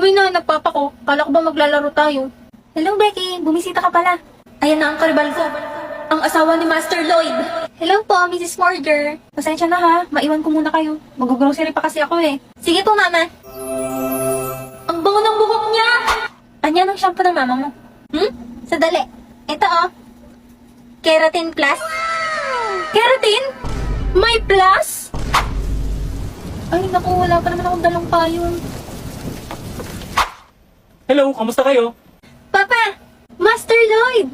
Abay na, nagpapa ko. Kala ko ba maglalaro tayo? Hello, Becky. Bumisita ka pala. Ayan na ang karibal ko. Ang asawa ni Master Lloyd. Hello po, Mrs. Morger. Pasensya na ha. Maiwan ko muna kayo. Mag-grocery pa kasi ako eh. Sige po, Mama. Ang bango ng buhok niya. Anya ng shampoo ng mama mo? Sadali. Ito oh. Keratin Plus. Keratin? May plus? Ay, naku, wala pa naman akong dalang payong. Hello, kamusta kayo? Papa! Master Lloyd!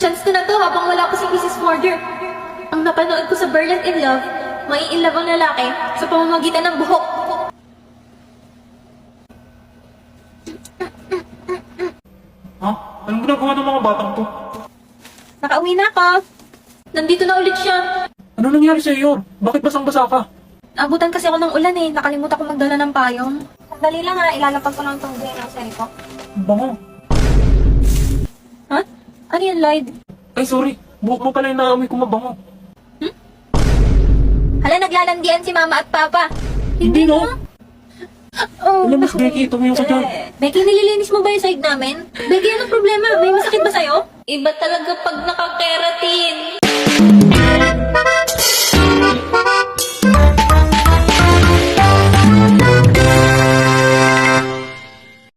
Chance ko na to habang wala ko si Mrs. Morger. Ang napanood ko sa Brilliant in Love, mai-inlove ang lalaki sa pamamagitan ng buhok. Ha? Anong ginagawa ng mga batang to? Nakauwi na ako. Nandito na ulit siya. Ano nangyari sa iyo? Bakit basang-basa ka? Abutan kasi ako ng ulan eh. Nakalimutan ko magdala ng payong. Sandali lang ha, ilalapag ko lang itong grocery ko. Ang bango. Ha? Ano yan, Lloyd? Ay, sorry. Buhok mo pala yung naamoy ko mabango. Hala, naglalandian si Mama at Papa. Hindi no? Oh, Alam, Miss naku. Becky, tumayo ka dyan. Becky, nililinis mo ba yung side namin? Becky, anong problema? May masakit ba sa'yo? Iba talaga pag nakakera